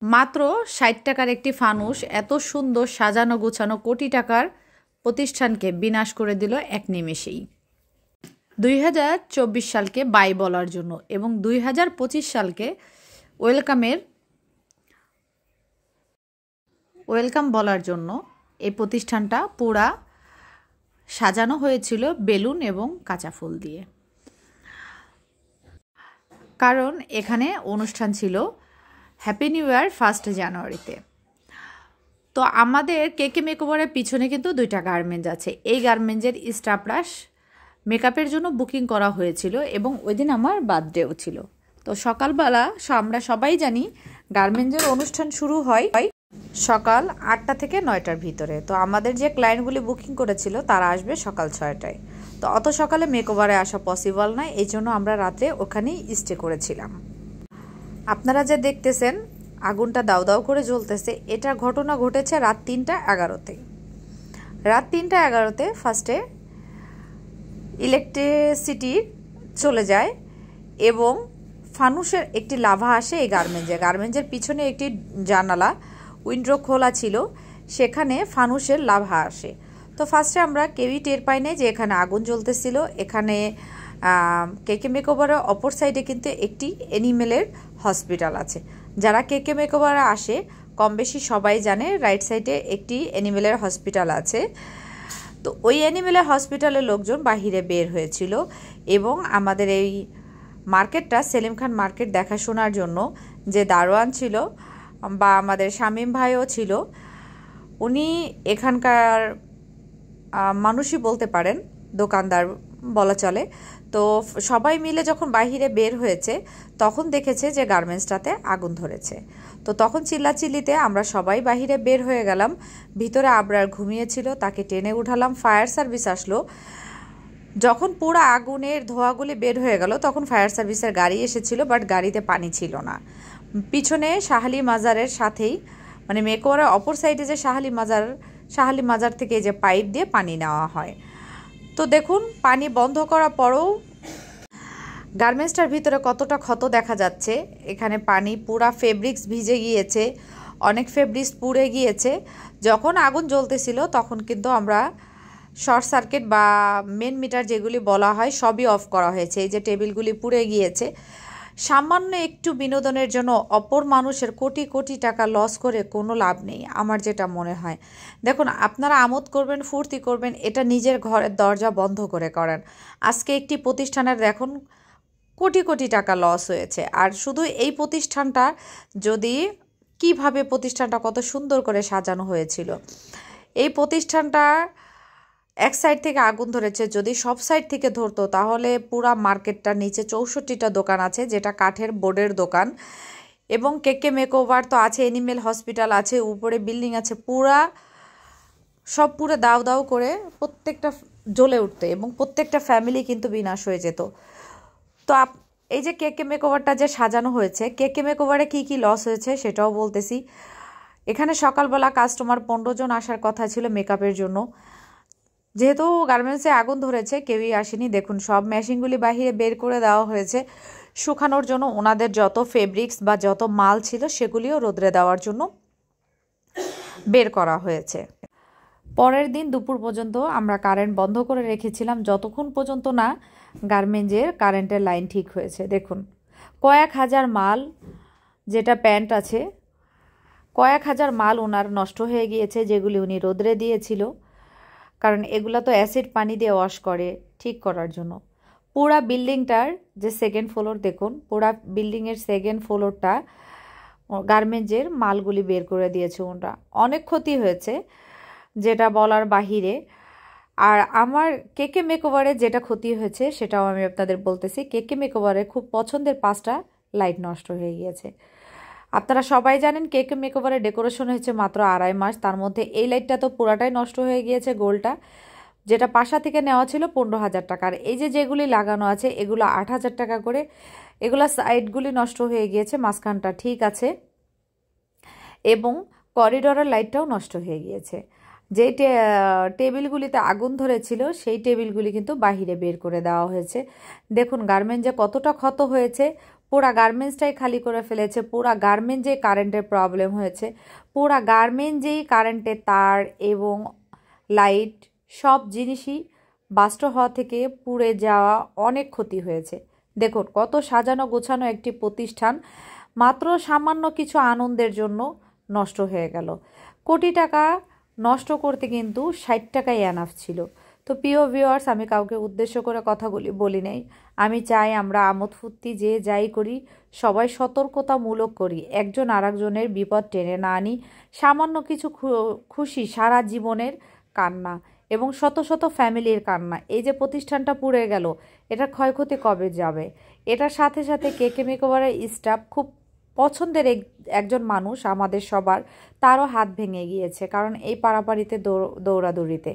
মাত্র ৬০ টাকার একটি ফানুস এত সুন্দর সাজানো গোছানো কোটি টাকার প্রতিষ্ঠানকে বিনাশ করে দিল এক নিমেষেই। ২০২৪ সালকে বাই বলার জন্য এবং ২০২৫ সালকে ওয়েলকাম বলার জন্য এই প্রতিষ্ঠানটা পুরা সাজানো হয়েছিল বেলুন এবং কাঁচা ফুল দিয়ে। কারণ এখানে অনুষ্ঠান ছিল হ্যাপি নিউ ইয়ার 1 জানুয়ারিতে। তো আমাদের কেকে মেকওভারের পিছনে কিন্তু 2টা গার্মেন্টস আছে। এই গার্মেন্টসের স্টাফরা মেকআপের জন্য বুকিং করা হয়েছিল এবং ওই দিন আমার বার্থডেও ছিল। তো সকালবেলা আমরা সবাই জানি গার্মেন্টসের অনুষ্ঠান শুরু হয় সকাল 8টা থেকে 9টার ভিতরে। তো আমাদের যে ক্লায়েন্টগুলি বুকিং করেছিল তারা আসবে সকাল 6টায়। তো অত সকালে মেকওভারে আসা পসিবল নয়, এই জন্য আমরা রাতে ওখানেই স্টে করেছিলাম। আপনারা যে দেখতেছেন আগুনটা দাউ দাউ করে জ্বলতেছে, এটা ঘটনা ঘটেছে রাত 3:11-তে। রাত 3:11-তে ফার্স্টে ইলেকট্রিসিটি চলে যায় এবং ফানুসের একটি লাভা আসে এই গার্মেন্টসের পিছনে একটি জানালা উইন্ডো খোলা ছিল, সেখানে ফানুসের লাভা আসে। তো ফার্স্টে আমরা কেউই টের পাই নাই যে এখানে আগুন জ্বলতেছিল। এখানে কেকে মেকওভারের অপর সাইডে কিন্তু একটি অ্যানিমেলের হসপিটাল আছে। যারা কেকে মেকওভারে আসে কম বেশি সবাই জানে রাইট সাইডে একটি অ্যানিমেলের হসপিটাল আছে। তো ওই অ্যানিমেলের হসপিটালের লোকজন বাহিরে বের হয়েছিল এবং আমাদের এই মার্কেটটা সেলিম খান মার্কেট দেখাশোনার জন্য যে দারোয়ান ছিল বা আমাদের শামীম ভাইও ছিল, উনি এখানকার মানুষই বলতে পারেন, দোকানদার বলা চলে। তো সবাই মিলে যখন বাহিরে বের হয়েছে তখন দেখেছে যে গার্মেন্টসটাতে আগুন ধরেছে। তো তখন চিল্লাচিল্লিতে আমরা সবাই বাহিরে বের হয়ে গেলাম। ভিতরে আবরার ঘুমিয়েছিল, তাকে টেনে উঠালাম। ফায়ার সার্ভিস আসলো। যখন পুরো আগুনের ধোঁয়াগুলি বের হয়ে গেল তখন ফায়ার সার্ভিসের গাড়ি এসেছিল, বাট গাড়িতে পানি ছিল না। পিছনে শাহালি মাজারের সাথেই, মানে মেকওভারের অপর সাইডে যে শাহালি মাজার থেকে যে পাইপ দিয়ে পানি নেওয়া হয়। তো দেখুন পানি বন্ধ করার পরেও গার্মেন্টসটার ভিতরে কতটা ক্ষত দেখা যাচ্ছে। এখানে পানি পুরা ফেব্রিক্স ভিজে গিয়েছে, অনেক ফেব্রিক্স পুড়ে গিয়েছে। যখন আগুন জ্বলতেছিল তখন কিন্তু আমরা শর্ট সার্কিট বা মেন মিটার যেগুলি বলা হয় সবই অফ করা হয়েছে। এই যে টেবিলগুলি পুড়ে গিয়েছে। সামান্য একটু বিনোদনের জন্য অপর মানুষের কোটি কোটি টাকা লস করে কোনো লাভ নেই, আমার যেটা মনে হয়। দেখুন, আপনারা আমোদ করবেন, ফুর্তি করবেন, এটা নিজের ঘরের দরজা বন্ধ করে করেন। আজকে একটি প্রতিষ্ঠানের দেখুন কোটি কোটি টাকা লস হয়েছে। আর শুধু এই প্রতিষ্ঠানটা যদি কিভাবে প্রতিষ্ঠানটা কত সুন্দর করে সাজানো হয়েছিল, এই প্রতিষ্ঠানটা এক সাইড থেকে আগুন ধরেছে, যদি সব সাইড থেকে ধরতো তাহলে পুরা মার্কেটটার নিচে 64টা দোকান আছে, যেটা কাঠের বোর্ডের দোকান। এবং কেকে মেকওভার তো আছে, অ্যানিমেল হসপিটাল আছে, উপরে বিল্ডিং আছে, সব পুরো দাউ দাউ করে প্রত্যেকটা জ্বলে উঠতো এবং প্রত্যেকটা ফ্যামিলি কিন্তু বিনাশ হয়ে যেত। তো এই যে কেকে মেকওভারটা যে সাজানো হয়েছে, কেকে মেকওভারে কী কী লস হয়েছে সেটাও বলতেছি। এখানে সকালবেলা কাস্টমার 15 জন আসার কথা ছিল মেকআপের জন্য। যেহেতু গার্মেন্টসে আগুন ধরেছে কেউই আসেনি। দেখুন সব মেশিনগুলি বাহিরে বের করে দেওয়া হয়েছে শুকানোর জন্য। ওনাদের যত ফেব্রিক্স বা যত মাল ছিল সেগুলিও রোদ্রে দেওয়ার জন্য বের করা হয়েছে। পরের দিন দুপুর পর্যন্ত আমরা কারেন্ট বন্ধ করে রেখেছিলাম, যতক্ষণ পর্যন্ত না গার্মেন্টসের কারেন্টের লাইন ঠিক হয়েছে। দেখুন কয়েক হাজার মাল, যেটা প্যান্ট আছে, কয়েক হাজার মাল ওনার নষ্ট হয়ে গিয়েছে, যেগুলি উনি রোদ্রে দিয়েছিল। কারণ এগুলো তো অ্যাসিড পানি দিয়ে ওয়াশ করে ঠিক করার জন্য। পুরা বিল্ডিংটার যে সেকেন্ড ফ্লোর, দেখুন পুরা বিল্ডিংয়ের সেকেন্ড ফ্লোরটা গার্মেন্টসের মালগুলি বের করে দিয়েছে ওনারা। অনেক ক্ষতি হয়েছে, যেটা বলার বাহিরে। আর আমার কেকে মেকওভারে যেটা ক্ষতি হয়েছে সেটাও আমি আপনাদের বলতেছি। কেকে মেকওভারে খুব পছন্দের 5টা লাইট নষ্ট হয়ে গিয়েছে। আপনারা সবাই জানেন কেকে মেকওভারে ডেকোরেশন হয়েছে মাত্র 2.5 মাস, তার মধ্যে এই লাইটটা তো পুরাটাই নষ্ট হয়ে গিয়েছে। গোলটা যেটা পাশা থেকে নেওয়া ছিল 15,000 টাকা, আর এই যে যেগুলি লাগানো আছে এগুলো 8,000 টাকা করে। এগুলো সাইডগুলি নষ্ট হয়ে গিয়েছে, মাঝখানটা ঠিক আছে, এবং করিডোরের লাইটটাও নষ্ট হয়ে গিয়েছে। যে টেবিলগুলিতে আগুন ধরেছিল সেই টেবিলগুলি কিন্তু বাহিরে বের করে দেওয়া হয়েছে। দেখুন গার্মেন্টসে কতটা ক্ষত হয়েছে, পুরা গার্মেন্টসটাই খালি করে ফেলেছে। পুরা গার্মেন্টসে কারেন্টের প্রবলেম হয়েছে। পুরা গার্মেন্টসেই কারেন্টের তার এবং লাইট সব জিনিসই বাস্ট হওয়া থেকে পুড়ে যাওয়া অনেক ক্ষতি হয়েছে। দেখুন কত সাজানো গোছানো একটি প্রতিষ্ঠান মাত্র সামান্য কিছু আনন্দের জন্য নষ্ট হয়ে গেল। কোটি টাকা নষ্ট করতে কিন্তু 60 টাকাই এনাফ ছিল। তো প্রিয় ভিউয়ার্স, আমি কাউকে উদ্দেশ্য করে কথাগুলি বলি নাই। আমি চাই আমরা আমোদ ফুর্তি যে যাই করি সবাই সতর্কতামূলক করি, একজন আরেকজনের বিপদ টেনে না আনি। সামান্য কিছু খুশি সারা জীবনের কান্না এবং শত শত ফ্যামিলির কান্না। এই যে প্রতিষ্ঠানটা পুড়ে গেল, এটার ক্ষয়ক্ষতি কবে যাবে? এটার সাথে সাথে কেকে মেকওভারের স্টাফ খুব পছন্দের একজন মানুষ আমাদের সবার, তারও হাত ভেঙে গিয়েছে কারণ এই পাড়াপাড়িতে দৌড়াদৌড়িতে।